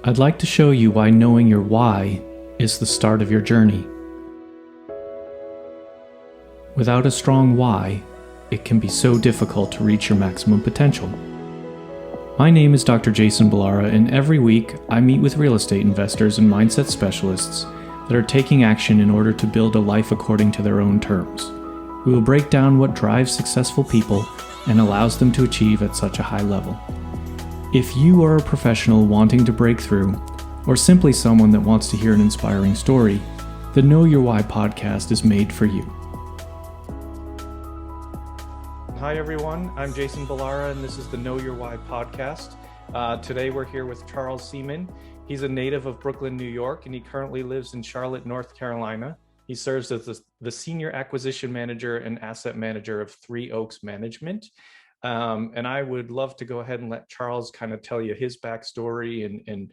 I'd like to show you why knowing your why is the start of your journey. Without a strong why, it can be so difficult to reach your maximum potential. My name is Dr. Jason Balara, and every week I meet with real estate investors and mindset specialists that are taking action in order to build a life according to their own terms. We will break down what drives successful people and allows them to achieve at such a high level. If you are a professional wanting to break through, or simply someone that wants to hear an inspiring story, the Know Your Why podcast is made for you. Hi everyone, I'm Jason Balara and this is the Know Your Why podcast. Today we're here with Charles Seaman. He's a native of Brooklyn, New York, and he currently lives in Charlotte, North Carolina. He serves as the Senior Acquisition Manager and Asset Manager of Three Oaks Management. And I would love to go ahead and let Charles kind of tell you his backstory and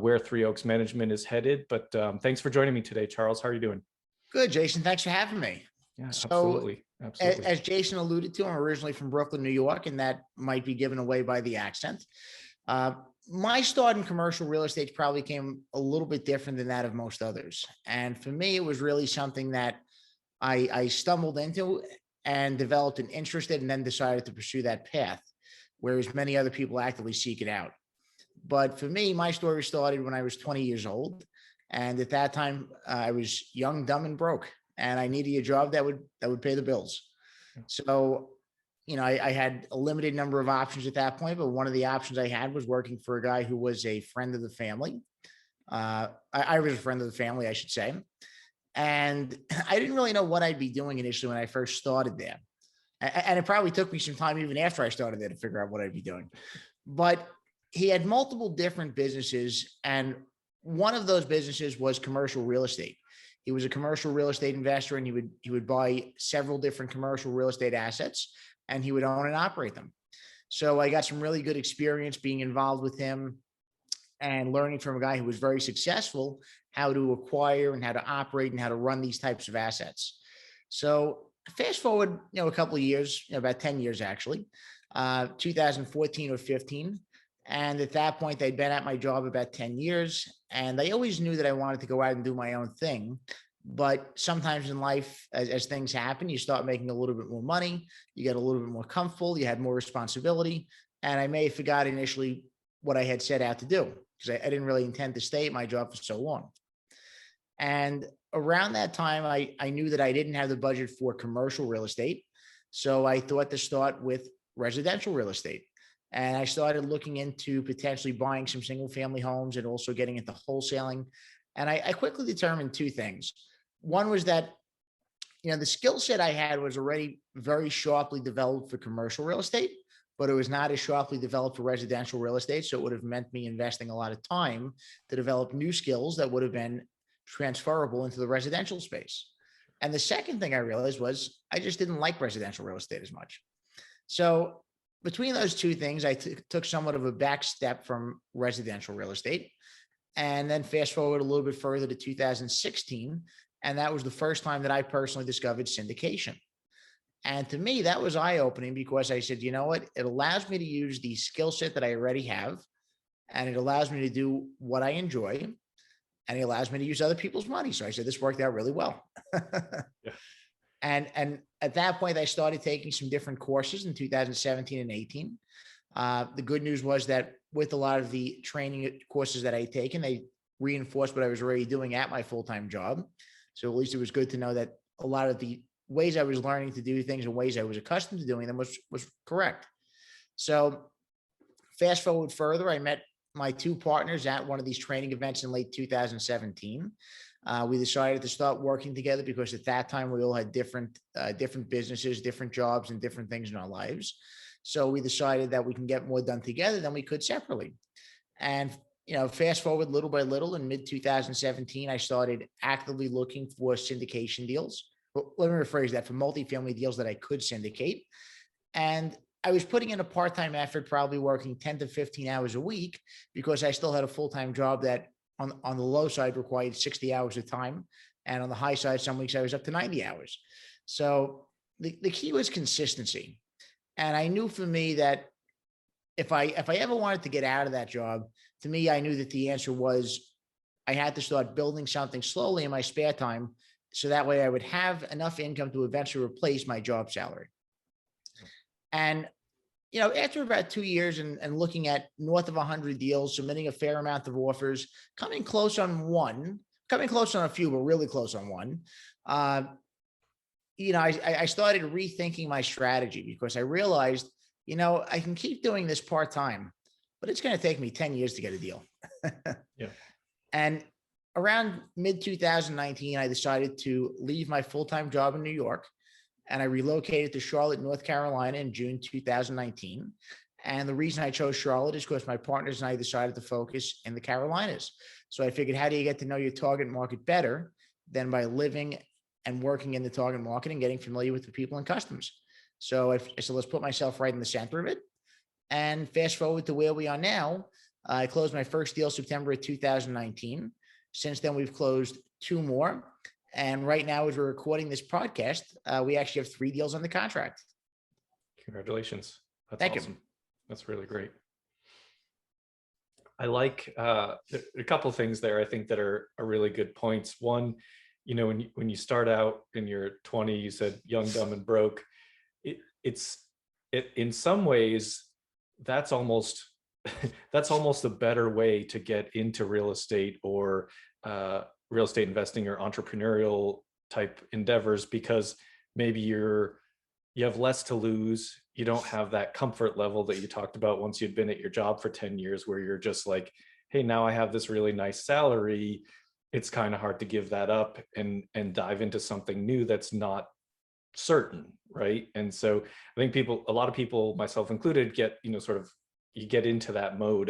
where Three Oaks Management is headed. But thanks for joining me today, Charles. How are you doing? Good, Jason. Thanks for having me. Yeah, absolutely. As Jason alluded to, I'm originally from Brooklyn, New York, and that might be given away by the accent. My start in commercial real estate probably came a little bit different than that of most others. And for me, it was really something that I stumbled into and developed an interest in and then decided to pursue that path, whereas many other people actively seek it out. But for me, my story started when I was 20 years old. And at that time, I was young, dumb, and broke. And I needed a job that would pay the bills. So, I had a limited number of options at that point, but one of the options I had was working for a guy who was a friend of the family. I was a friend of the family, I should say. And I didn't really know what I'd be doing initially when I first started there. And it probably took me some time even after I started there to figure out what I'd be doing. But he had multiple different businesses, and one of those businesses was commercial real estate. He was a commercial real estate investor, and he would buy several different commercial real estate assets, and he would own and operate them. So I got some really good experience being involved with him and learning from a guy who was very successful how to acquire and how to operate and how to run these types of assets. So fast forward, a couple of years, about 10 years actually, 2014 or 15. And at that point, I'd been at my job about 10 years, and I always knew that I wanted to go out and do my own thing. But sometimes in life, as things happen, you start making a little bit more money, you get a little bit more comfortable, you had more responsibility. And I may have forgot initially what I had set out to do, because I didn't really intend to stay at my job for so long. And around that time, I knew that I didn't have the budget for commercial real estate. So I thought to start with residential real estate. And I started looking into potentially buying some single family homes and also getting into wholesaling. And I quickly determined two things. One was that, the skill set I had was already very sharply developed for commercial real estate, but it was not as sharply developed for residential real estate. So it would have meant me investing a lot of time to develop new skills that would have been transferable into the residential space. And the second thing I realized was I just didn't like residential real estate as much. So between those two things, I took somewhat of a back step from residential real estate, and then fast forward a little bit further to 2016. And that was the first time that I personally discovered syndication. And to me, that was eye-opening because I said, you know what? It allows me to use the skill set that I already have, and it allows me to do what I enjoy, and it allows me to use other people's money. So I said, this worked out really well. Yeah. And at that point, I started taking some different courses in 2017 and 18. The good news was that with a lot of the training courses that I had taken, they reinforced what I was already doing at my full-time job. So at least it was good to know that a lot of the ways I was learning to do things and ways I was accustomed to doing them was correct. So fast forward further, I met my two partners at one of these training events in late 2017. We decided to start working together because at that time we all had different businesses, different jobs, and different things in our lives. So we decided that we can get more done together than we could separately. And fast forward little by little, in mid 2017, I started actively looking for syndication deals. Well, let me rephrase that, for multifamily deals that I could syndicate. And I was putting in a part-time effort, probably working 10 to 15 hours a week, because I still had a full-time job that on the low side required 60 hours of time. And on the high side, some weeks I was up to 90 hours. So the key was consistency. And I knew for me that if I ever wanted to get out of that job, to me, I knew that the answer was I had to start building something slowly in my spare time, so that way I would have enough income to eventually replace my job salary. And after about 2 years and looking at north of 100 deals, submitting a fair amount of offers, coming close on one, coming close on a few, but really close on one, uh, I started rethinking my strategy because I realized, I can keep doing this part time, but it's going to take me 10 years to get a deal. Yeah. And around mid 2019, I decided to leave my full time job in New York, and I relocated to Charlotte, North Carolina in June 2019. And the reason I chose Charlotte is because my partners and I decided to focus in the Carolinas. So I figured, how do you get to know your target market better than by living and working in the target market and getting familiar with the people and customers? So I said, let's put myself right in the center of it. And fast forward to where we are now. I closed my first deal September of 2019. Since then, we've closed two more. And right now, as we're recording this podcast, we actually have 3 deals on the contract. Congratulations. That's Thank awesome. you. That's really great. I like a couple of things there, I think, that are really good points. One, when you start out in your 20s, you said young, dumb, and broke. It's in some ways, that's almost a better way to get into real estate or real estate investing or entrepreneurial type endeavors, because maybe you have less to lose. You don't have that comfort level that you talked about once you'd been at your job for 10 years, where you're just like, hey, now I have this really nice salary. It's kind of hard to give that up and dive into something new that's not certain, right? And so I think a lot of people, myself included, get, you get into that mode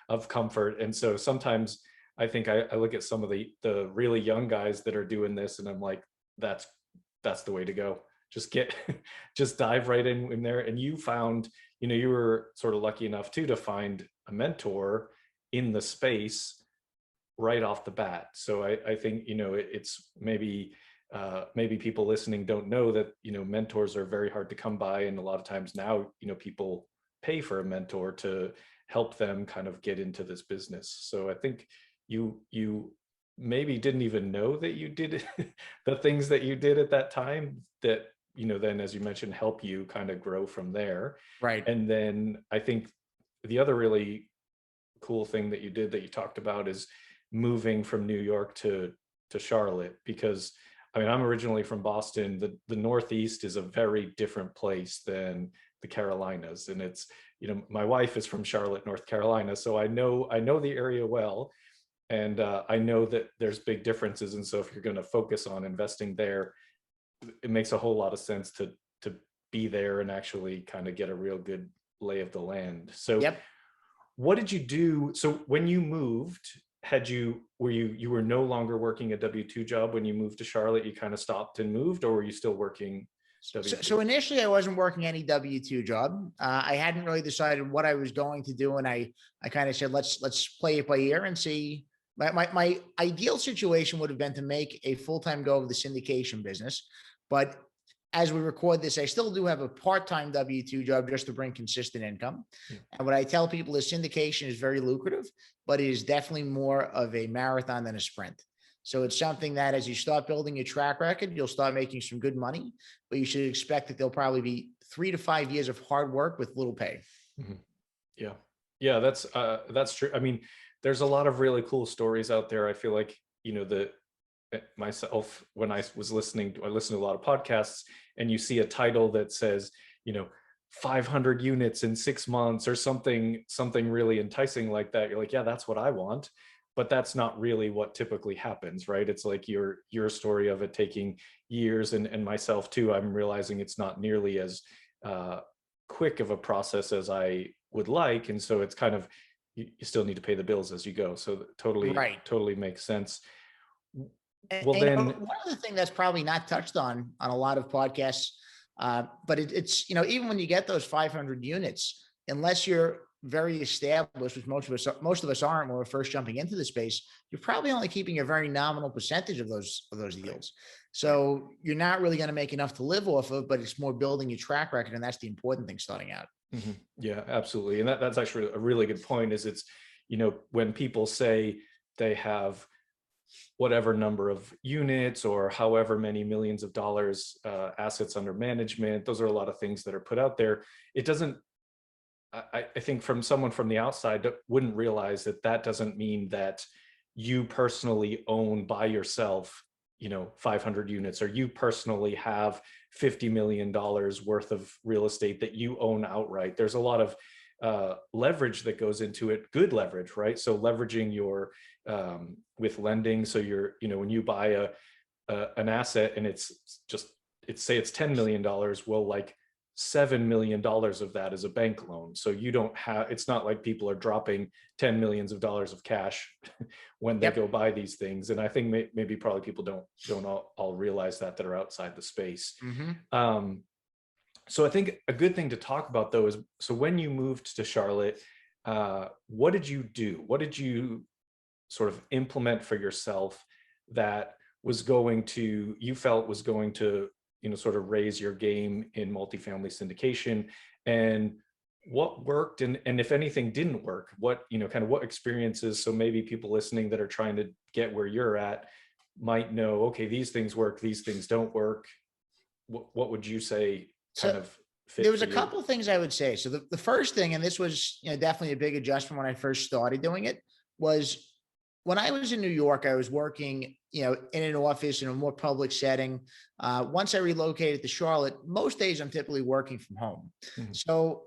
of comfort. And so sometimes I think I look at some of the really young guys that are doing this, and I'm like, that's the way to go. Just dive right in there. And you found, you were sort of lucky enough too to find a mentor in the space right off the bat. So I think, it's maybe people listening don't know that, mentors are very hard to come by. And a lot of times now, people pay for a mentor to help them kind of get into this business. So I think you maybe didn't even know that you did the things that you did at that time that, then, as you mentioned, help you kind of grow from there. Right. And then I think the other really cool thing that you did that you talked about is moving from New York to Charlotte, because I'm originally from Boston. The Northeast is a very different place than the Carolinas. And it's, my wife is from Charlotte, North Carolina. So I know the area well. And I know that there's big differences. And so if you're going to focus on investing there, it makes a whole lot of sense to be there and actually kind of get a real good lay of the land. So Yep. What did you do? So when you moved, were you no longer working a W-2 job when you moved to Charlotte? You kind of stopped and moved, or were you still working W-2? So initially, I wasn't working any W-2 job. I hadn't really decided what I was going to do, and I kind of said, let's play it by ear and see. My ideal situation would have been to make a full-time go of the syndication business, but as we record this, I still do have a part-time W-2 job just to bring consistent income. Yeah. And what I tell people is syndication is very lucrative, but it is definitely more of a marathon than a sprint. So it's something that as you start building your track record, you'll start making some good money, but you should expect that there'll probably be 3 to 5 years of hard work with little pay. Mm-hmm. Yeah. Yeah, that's true. There's a lot of really cool stories out there. I feel like, myself, when I listened to a lot of podcasts, and you see a title that says, 500 units in 6 months or something really enticing like that. You're like, yeah, that's what I want. But that's not really what typically happens, right? It's like your story of it taking years, and myself too, I'm realizing it's not nearly as quick of a process as I would like. And so it's kind of, you still need to pay the bills as you go. So totally makes sense. Well, then one other thing that's probably not touched on a lot of podcasts, but it's, even when you get those 500 units, unless you're very established, which most of us aren't when we're first jumping into the space, you're probably only keeping a very nominal percentage of those deals. So you're not really going to make enough to live off of, but it's more building your track record. And that's the important thing starting out. Yeah, absolutely. And that's actually a really good point is it's, when people say they have whatever number of units or however many millions of dollars assets under management, those are a lot of things that are put out there. It doesn't, I think from someone from the outside that wouldn't realize that that doesn't mean that you personally own by yourself, 500 units, or you personally have $50 million worth of real estate that you own outright. There's a lot of leverage that goes into it, good leverage, right? So leveraging your with lending. So when you buy an asset and say it's $10 million, well, like $7 million of that is a bank loan. So you don't have, it's not like people are dropping 10 millions of dollars of cash when they go buy these things. And I think maybe probably people don't all realize that are outside the space. So I think a good thing to talk about though is, so when you moved to Charlotte, what did you do? What did you sort of implement for yourself that you felt was going to, sort of raise your game in multifamily syndication, and what worked, and if anything didn't work, what, kind of what experiences, so maybe people listening that are trying to get where you're at might know, okay, these things work, these things don't work. What would you say kind of fit There was for a you? couple of things I would say. So the first thing, and this was definitely a big adjustment when I first started doing it, was when I was in New York, I was working, in an office in a more public setting. Once I relocated to Charlotte, most days I'm typically working from home. So,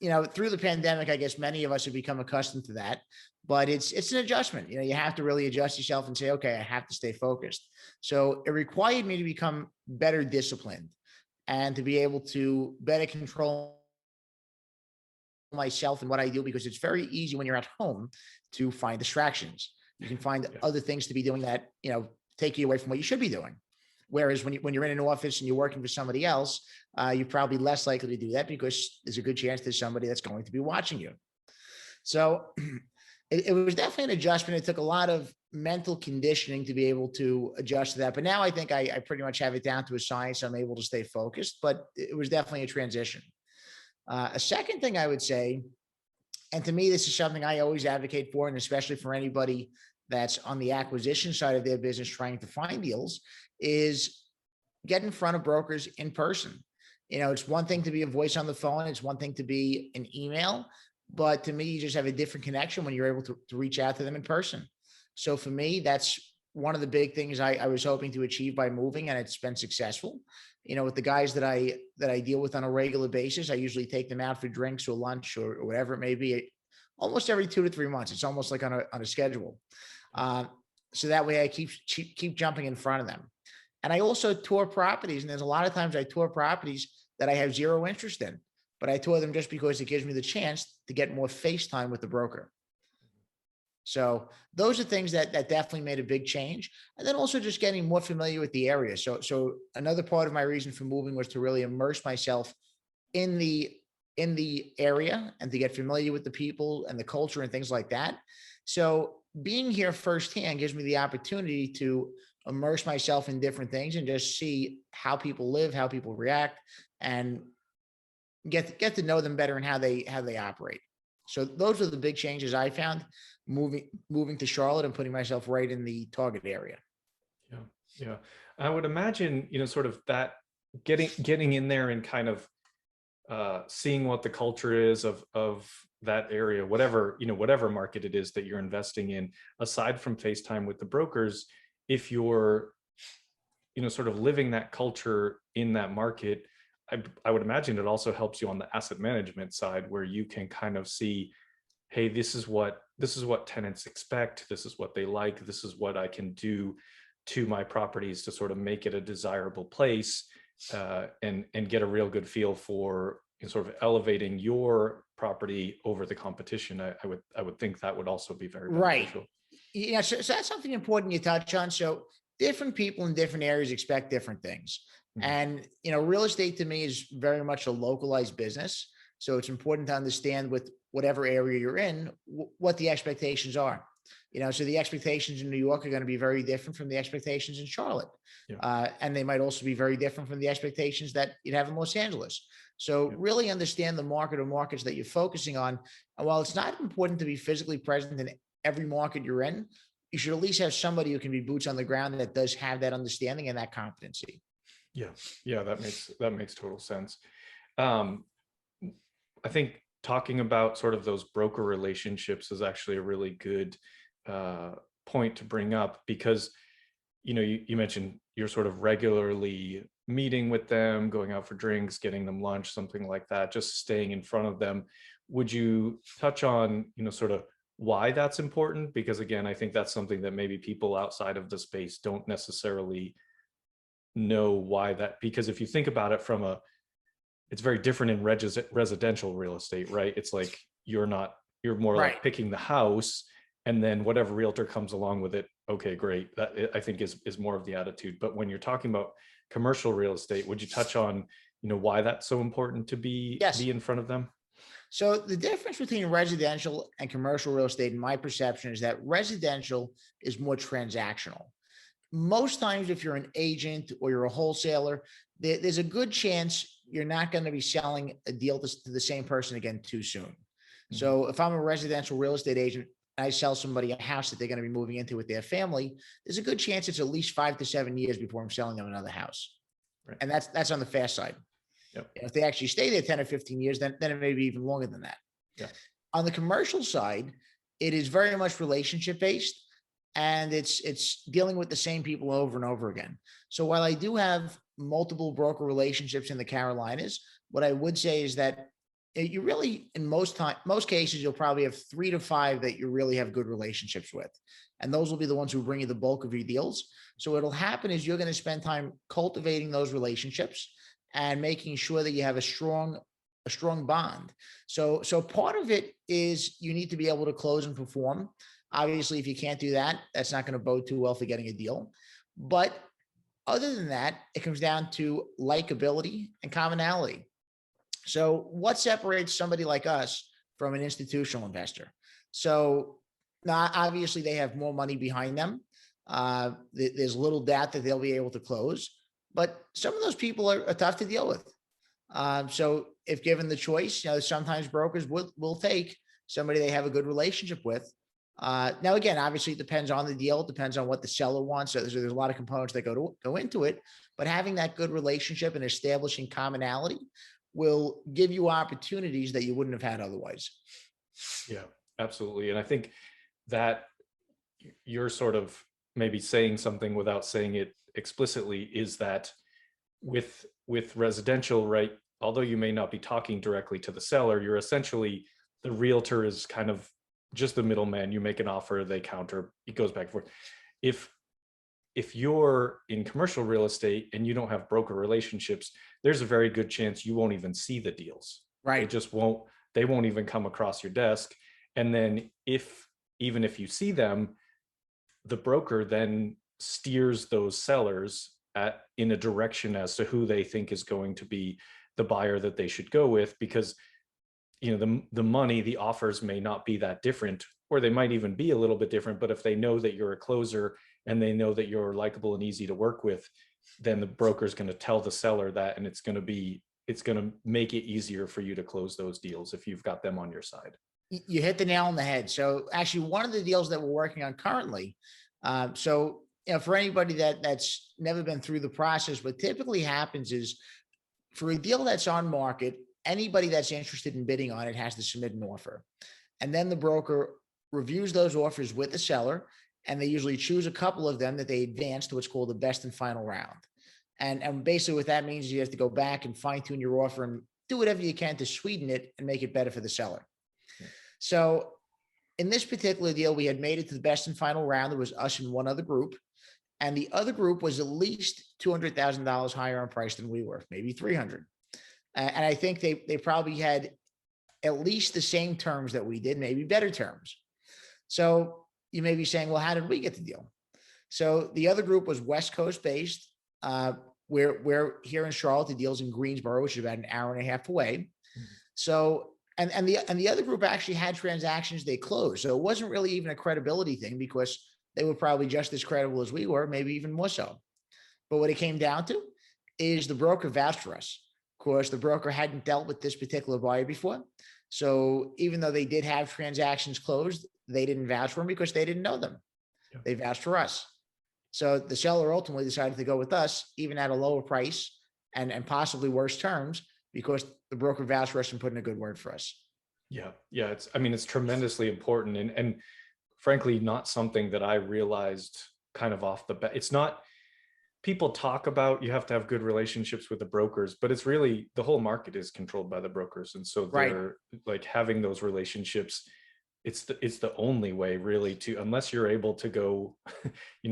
through the pandemic, I guess many of us have become accustomed to that, but it's an adjustment. You have to really adjust yourself and say, okay, I have to stay focused. So it required me to become better disciplined and to be able to better control myself and what I do, because it's very easy when you're at home to find distractions. You can find other things to be doing that, take you away from what you should be doing. Whereas when you're in an office and you're working for somebody else, you're probably less likely to do that because there's a good chance there's somebody that's going to be watching you. So it was definitely an adjustment. It took a lot of mental conditioning to be able to adjust to that. But now I think I pretty much have it down to a science. I'm able to stay focused, but it was definitely a transition. A second thing I would say, and to me, this is something I always advocate for, and especially for anybody that's on the acquisition side of their business trying to find deals, is get in front of brokers in person. It's one thing to be a voice on the phone. It's one thing to be an email, but to me, you just have a different connection when you're able to reach out to them in person. So for me, that's one of the big things I was hoping to achieve by moving, and it's been successful. With the guys that I deal with on a regular basis, I usually take them out for drinks or lunch or whatever it may be, almost every 2 to 3 months. It's almost like on a schedule. So that way I keep jumping in front of them. And I also tour properties, and there's a lot of times I tour properties that I have zero interest in, but I tour them just because it gives me the chance to get more face time with the broker. So those are things that definitely made a big change. And then also just getting more familiar with the area. So another part of my reason for moving was to really immerse myself in the area and to get familiar with the people and the culture and things like that. So being here firsthand gives me the opportunity to immerse myself in different things and just see how people live, how people react, and get to know them better and how they operate. So those are the big changes I found moving to Charlotte and putting myself right in the target area. Yeah. Yeah. I would imagine, sort of that getting in there and kind of seeing what the culture is of that area, whatever market it is that you're investing in, aside from FaceTime with the brokers, if you're, sort of living that culture in that market, I would imagine it also helps you on the asset management side, where you can kind of see, hey, this is what tenants expect. This is what they like. This is what I can do to my properties to sort of make it a desirable place, and get a real good feel for sort of elevating your property over the competition. I would think that would also be very Right. beneficial. Yeah. So that's something important you touch on. So different people in different areas expect different things. And, real estate to me is very much a localized business. So it's important to understand with whatever area you're in, what the expectations are. So the expectations in New York are going to be very different from the expectations in Charlotte. Yeah. And they might also be very different from the expectations that you'd have in Los Angeles. So really understand the market or markets that you're focusing on. And while it's not important to be physically present in every market you're in, you should at least have somebody who can be boots on the ground that does have that understanding and that competency. Yeah. Yeah. That makes total sense. Um, I think talking about sort of those broker relationships is actually a really good point to bring up, because you mentioned you're sort of regularly meeting with them, going out for drinks, getting them lunch, something like that, just staying in front of them. Would you touch on sort of why that's important? Because again, I think that's something that maybe people outside of the space don't necessarily know why that, because if you think about it it's very different in residential real estate, right? It's like you're more Right. like picking the house, and then whatever realtor comes along with it, okay, great. That I think is more of the attitude. But when you're talking about commercial real estate, would you touch on why that's so important to be Yes. in front of them? So the difference between residential and commercial real estate, in my perception, is that residential is more transactional. Most times, if you're an agent or you're a wholesaler, there's a good chance you're not going to be selling a deal to the same person again too soon. So if I'm a residential real estate agent, I sell somebody a house that they're going to be moving into with their family, there's a good chance it's at least 5 to 7 years before I'm selling them another house. Right. And that's on the fast side. Yep. If they actually stay there 10 or 15 years, then it may be even longer than that. Yeah. On the commercial side, it is very much relationship based, and it's dealing with the same people over and over again. So while I do have multiple broker relationships in the Carolinas, what I would say is that you really, in most cases, you'll probably have 3 to 5 that you really have good relationships with. And those will be the ones who bring you the bulk of your deals. So what'll happen is you're going to spend time cultivating those relationships and making sure that you have a strong bond. So part of it is you need to be able to close and perform. Obviously, if you can't do that, that's not going to bode too well for getting a deal. But other than that, it comes down to likability and commonality. So what separates somebody like us from an institutional investor? So now, obviously, they have more money behind them. There's little doubt that they'll be able to close, but some of those people are tough to deal with. So if given the choice, sometimes brokers will take somebody they have a good relationship with. Now, again, obviously, it depends on the deal. It depends on what the seller wants. So there's a lot of components that go into it. But having that good relationship and establishing commonality will give you opportunities that you wouldn't have had otherwise. Yeah, absolutely. And I think that you're sort of maybe saying something without saying it explicitly, is that with residential, right? Although you may not be talking directly to the seller, you're essentially, the realtor is kind of just the middleman. You make an offer, they counter, it goes back and forth. If you're in commercial real estate and you don't have broker relationships, there's a very good chance you won't even see the deals. Right. They won't even come across your desk. And then even if you see them, the broker then steers those sellers in a direction as to who they think is going to be the buyer that they should go with, because the money, the offers may not be that different, or they might even be a little bit different. But if they know that you're a closer and they know that you're likable and easy to work with, then the broker's going to tell the seller that, and it's going to make it easier for you to close those deals if you've got them on your side. You hit the nail on the head. So actually, one of the deals that we're working on currently, for anybody that's never been through the process, what typically happens is, for a deal that's on market, anybody that's interested in bidding on it has to submit an offer. And then the broker reviews those offers with the seller, and they usually choose a couple of them that they advance to what's called the best and final round. And basically what that means is you have to go back and fine tune your offer and do whatever you can to sweeten it and make it better for the seller. Yeah. So in this particular deal, we had made it to the best and final round. There was us and one other group. And the other group was at least $200,000 higher on price than we were, maybe 300. And I think they probably had at least the same terms that we did, maybe better terms. So you may be saying, well, how did we get the deal? So the other group was West Coast based. We're here in Charlotte. The deal's in Greensboro, which is about an hour and a half away. So, and the other group actually had transactions they closed. So it wasn't really even a credibility thing, because they were probably just as credible as we were, maybe even more so. But what it came down to is the broker vouched for us. because the broker hadn't dealt with this particular buyer before. So even though they did have transactions closed, they didn't vouch for them because they didn't know them. Yeah. They vouched for us. So the seller ultimately decided to go with us, even at a lower price and possibly worse terms, because the broker vouched for us and put in a good word for us. Yeah. Yeah. I mean, it's tremendously important, and frankly, not something that I realized kind of off the bat. It's not, people talk about you have to have good relationships with the brokers, but it's really the whole market is controlled by the brokers. And so Right. they're like having those relationships. It's the only way really to, unless you're able to go,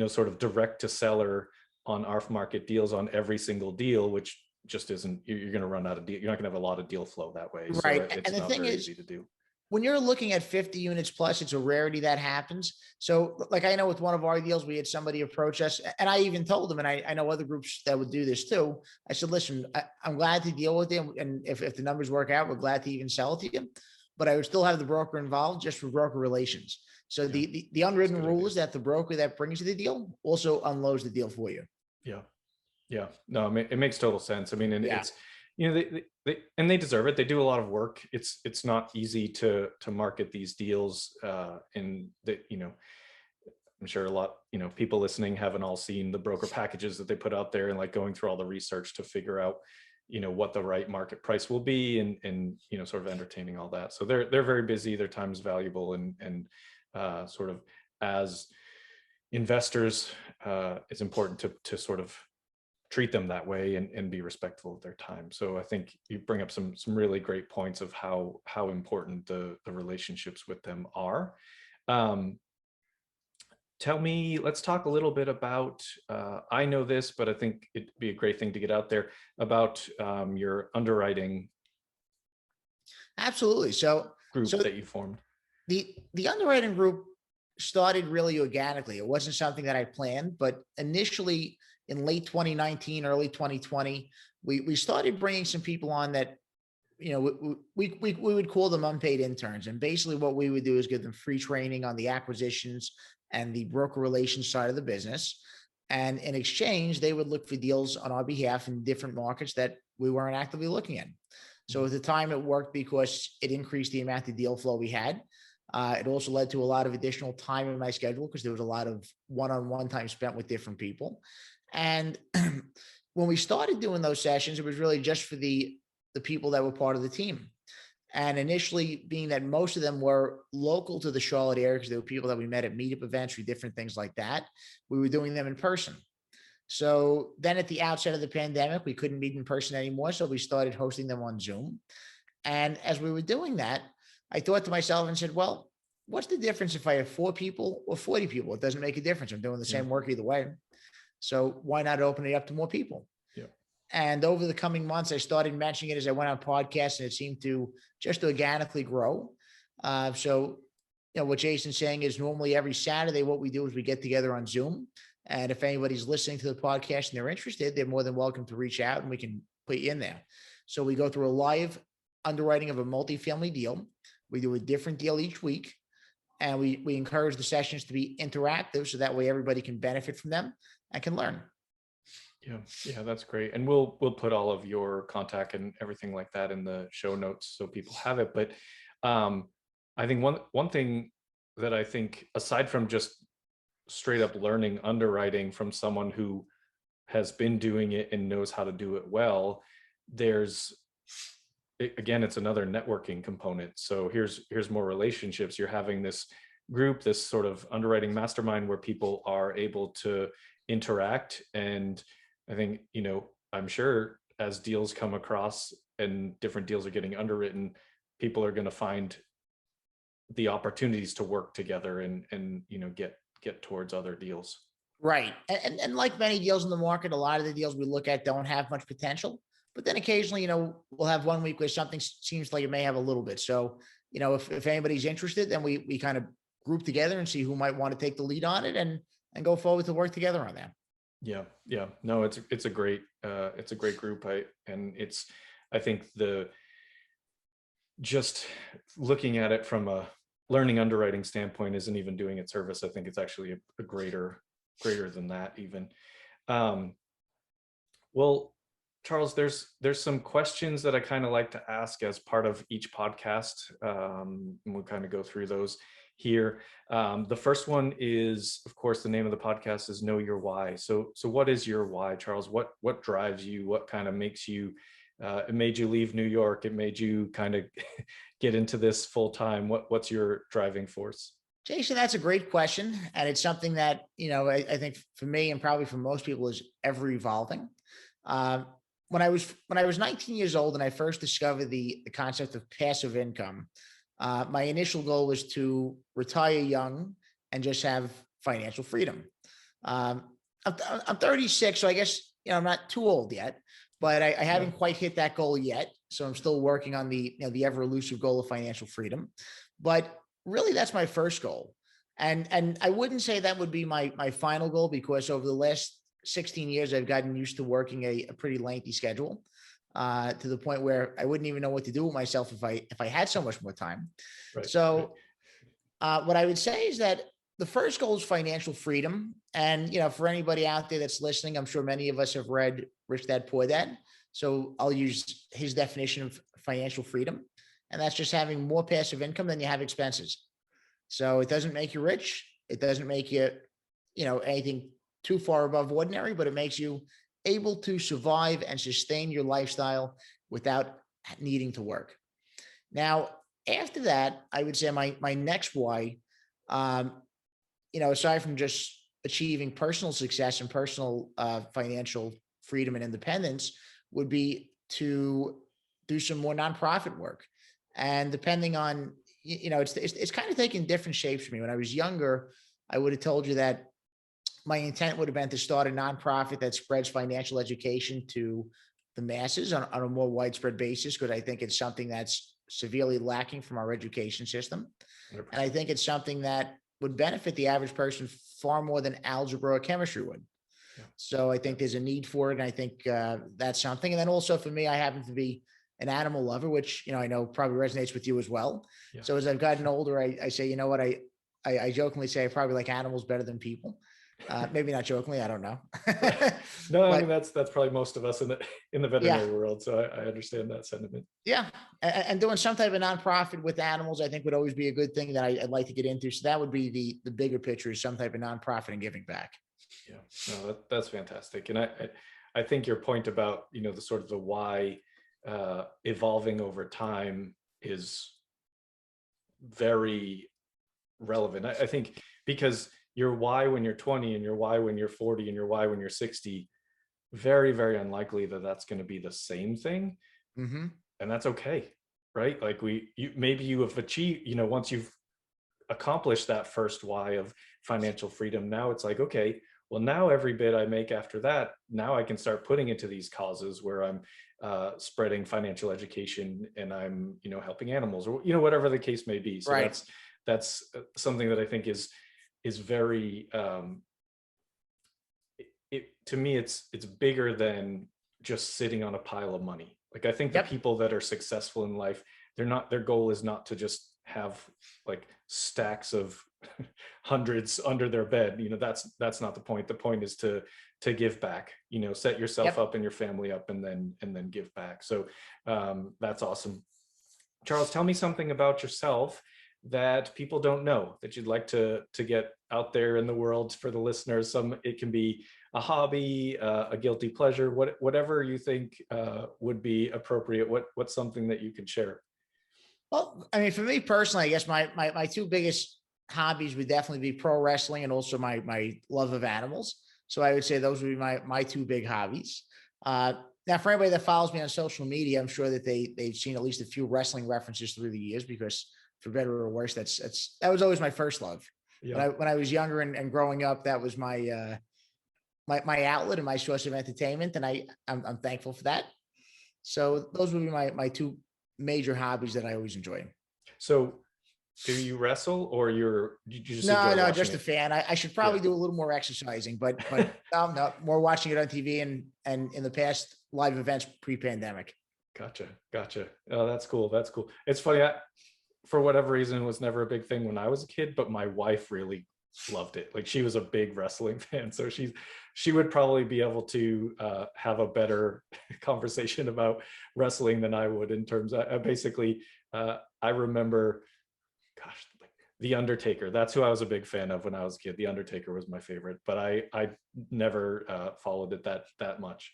sort of direct to seller on off market deals on every single deal, which just isn't, you're going to run out of deal. You're not going to have a lot of deal flow that way. So Right. it's And the not thing very is, easy to do. when you're looking at 50 units plus, it's a rarity that happens. So like, I know with one of our deals, we had somebody approach us, and I even told them, and I know other groups that would do this too. I said, listen, I'm glad to deal with them. And if the numbers work out, we're glad to even sell it to you, but I would still have the broker involved just for broker relations. So Yeah, the unwritten good rule idea. is that the broker that brings you the deal also unloads the deal for you. Yeah. Yeah. No, it makes total sense. I mean, and Yeah. it's, and they deserve it. They do a lot of work. It's not easy to market these deals. And that, I'm sure a lot, people listening haven't all seen the broker packages that they put out there, and like going through all the research to figure out, what the right market price will be, and sort of entertaining all that. So they're very busy. Their time is valuable, and sort of as investors, it's important to sort of treat them that way, and be respectful of their time. So I think you bring up some really great points of how important the relationships with them are. Tell me, let's talk a little bit about, I know this, but I think it'd be a great thing to get out there about your underwriting Absolutely. So, group so that you formed. the underwriting group started really organically. It wasn't something that I planned, but initially in late 2019, early 2020, we started bringing some people on that, we would call them unpaid interns. And basically what we would do is give them free training on the acquisitions and the broker relations side of the business. And in exchange, they would look for deals on our behalf in different markets that we weren't actively looking at. So at the time it worked because it increased the amount of deal flow we had. It also led to a lot of additional time in my schedule because there was a lot of one-on-one time spent with different people. And when we started doing those sessions, it was really just for the people that were part of the team. And initially, being that most of them were local to the Charlotte area, because they were people that we met at meetup events or different things like that, we were doing them in person. So then at the outset of the pandemic, we couldn't meet in person anymore. So we started hosting them on Zoom. And as we were doing that, I thought to myself and said, well, what's the difference if I have 4 people or 40 people? It doesn't make a difference. I'm doing the same work either way. So why not open it up to more people? Yeah. And over the coming months, I started mentioning it as I went on podcasts, and it seemed to just organically grow. So, what Jason's saying is normally every Saturday, what we do is we get together on Zoom. And if anybody's listening to the podcast and they're interested, they're more than welcome to reach out and we can put you in there. So we go through a live underwriting of a multifamily deal. We do a different deal each week. And we encourage the sessions to be interactive so that way everybody can benefit from them and can learn. Yeah, that's great. And we'll put all of your contact and everything like that in the show notes so people have it. But I think one thing that I think, aside from just straight up learning underwriting from someone who has been doing it and knows how to do it well, again, it's another networking component. So here's more relationships. You're having this group, this sort of underwriting mastermind where people are able to interact. And I think, I'm sure as deals come across and different deals are getting underwritten, people are going to find the opportunities to work together and get towards other deals. Right. And like many deals in the market, a lot of the deals we look at don't have much potential. But then occasionally, we'll have one week where something seems like it may have a little bit. So, if anybody's interested, then we kind of group together and see who might want to take the lead on it and go forward to work together on that. Yeah. No, it's a great group. I think just looking at it from a learning underwriting standpoint isn't even doing it service. I think it's actually a greater than that even. Well, Charles, there's some questions that I kind of like to ask as part of each podcast, and we'll kind of go through those here. The first one is, of course, the name of the podcast is Know Your Why. So what is your why, Charles? What drives you? What kind of makes you? It made you leave New York. It made you kind of get into this full time. What's your driving force? Jason, that's a great question. And it's something that, I think for me and probably for most people is ever evolving. Um, when I was 19 years old and I first discovered the concept of passive income, my initial goal was to retire young and just have financial freedom. Um, I'm 36, so I guess I'm not too old yet, but I Yeah. haven't quite hit that goal yet. So I'm still working on the ever elusive goal of financial freedom. But really, that's my first goal, and I wouldn't say that would be my final goal, because over the last 16 years I've gotten used to working a pretty lengthy schedule, to the point where I wouldn't even know what to do with myself if I had so much more time. Right. Right. So what I would say is that the first goal is financial freedom. And, for anybody out there that's listening, I'm sure many of us have read Rich Dad Poor Dad. So I'll use his definition of financial freedom. And that's just having more passive income than you have expenses. So it doesn't make you rich. It doesn't make you, anything too far above ordinary, but it makes you able to survive and sustain your lifestyle without needing to work. Now, after that, I would say my next why, um, aside from just achieving personal success and personal financial freedom and independence, would be to do some more nonprofit work. And depending on, it's kind of taken different shapes for me. When I was younger, I would have told you that my intent would have been to start a nonprofit that spreads financial education to the masses on a more widespread basis, because I think it's something that's severely lacking from our education system. And I 100%. think it's something that would benefit the average person far more than algebra or chemistry would. Yeah. So I think there's a need for it. And I think that's something. And then also for me, I happen to be an animal lover, which, I know probably resonates with you as well. Yeah. So as I've gotten older, I say, you know what, I jokingly say I probably like animals better than people. Maybe not jokingly, I don't know. No, I mean But that's probably most of us in the yeah, veterinary world. So I understand that sentiment. yeah. And doing some type of nonprofit with animals, I think would always be a good thing that I'd like to get into. So that would be the bigger picture, is some type of nonprofit and giving back. Yeah, no, that's fantastic. And I think your point about, the sort of the why evolving over time is very relevant. I think because your why when you're 20 and your why when you're 40 and your why when you're 60, very, very unlikely that that's going to be the same thing. Hmm. And that's okay, right? Like maybe you have achieved, once you've accomplished that first why of financial freedom, now it's like, okay, well, now every bit I make after that, now I can start putting into these causes where I'm spreading financial education and I'm, helping animals, or, whatever the case may be. So Right. that's something that I think is very, to me, it's bigger than just sitting on a pile of money. Like, I think the Yep. people that are successful in life, their goal is not to just have like stacks of hundreds under their bed. That's not the point. The point is to give back, set yourself Yep. up and your family up, and then give back. So that's awesome. Charles, tell me something about yourself that people don't know that you'd like to get out there in the world for the listeners. It can be a hobby, a guilty pleasure, whatever you think would be appropriate. What's something that you could share? Well, I mean, for me personally, I guess my two biggest hobbies would definitely be pro wrestling and also my love of animals. So I would say those would be my two big hobbies. Now, for anybody that follows me on social media, I'm sure that they've seen at least a few wrestling references through the years, because for better or worse, that was always my first love. Yeah. When I was younger and growing up, that was my outlet and my source of entertainment, and I'm thankful for that. So those would be my two major hobbies that I always enjoy. So do you wrestle, or you just No, enjoy no, watching just a it? fan. I should probably do a little more exercising, but no, more watching it on TV and in the past live events pre-pandemic. Gotcha. Oh, that's cool. That's cool. It's funny. For whatever reason, it was never a big thing when I was a kid, but my wife really loved it. Like she was a big wrestling fan, so she would probably be able to have a better conversation about wrestling than I would. In terms of basically, I remember, gosh, like The Undertaker. That's who I was a big fan of when I was a kid. The Undertaker was my favorite, but I never followed it that much.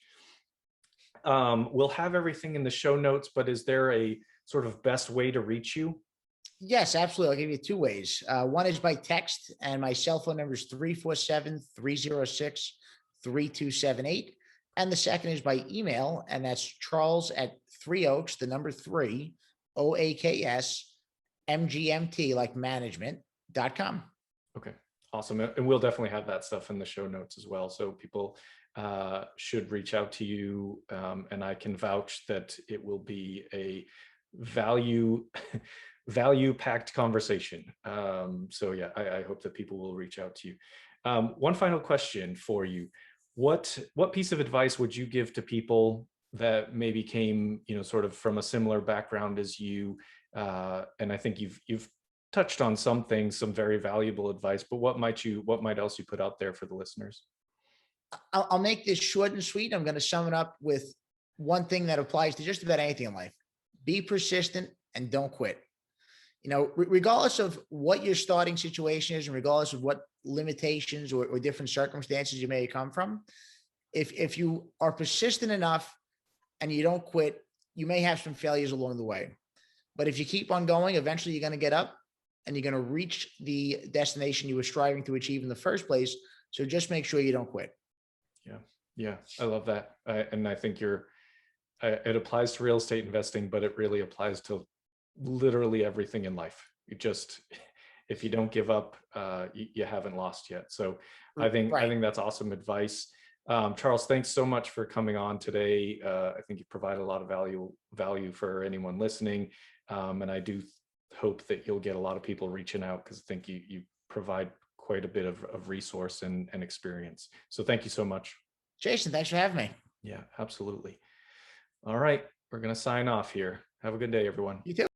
We'll have everything in the show notes, but is there a sort of best way to reach you? Yes, absolutely. I'll give you two ways. One is by text, and my cell phone number is 347-306-3278. And the second is by email, and that's Charles at Three Oaks, the number three, OAKS, MGMT, like management.com. Okay, awesome. And we'll definitely have that stuff in the show notes as well. So people should reach out to you, and I can vouch that it will be a value packed conversation. So yeah, I hope that people will reach out to you. One final question for you. What piece of advice would you give to people that maybe came, sort of from a similar background as you? And I think you've touched on some things, some very valuable advice, but what might else you put out there for the listeners? I'll make this short and sweet. I'm going to sum it up with one thing that applies to just about anything in life. Be persistent and don't quit. Regardless of what your starting situation is, and regardless of what limitations or different circumstances you may come from, if you are persistent enough and you don't quit, you may have some failures along the way. But if you keep on going, eventually you're going to get up and you're going to reach the destination you were striving to achieve in the first place. So just make sure you don't quit. Yeah, I love that. And I think it applies to real estate investing, but it really applies to literally everything in life. If you don't give up, you haven't lost yet. So I think that's awesome advice. Charles, thanks so much for coming on today. I think you provide a lot of value for anyone listening. And I do hope that you'll get a lot of people reaching out, because I think you provide quite a bit of resource and experience. So thank you so much. Jason, thanks for having me. Yeah, absolutely. All right, we're going to sign off here. Have a good day, everyone. You too.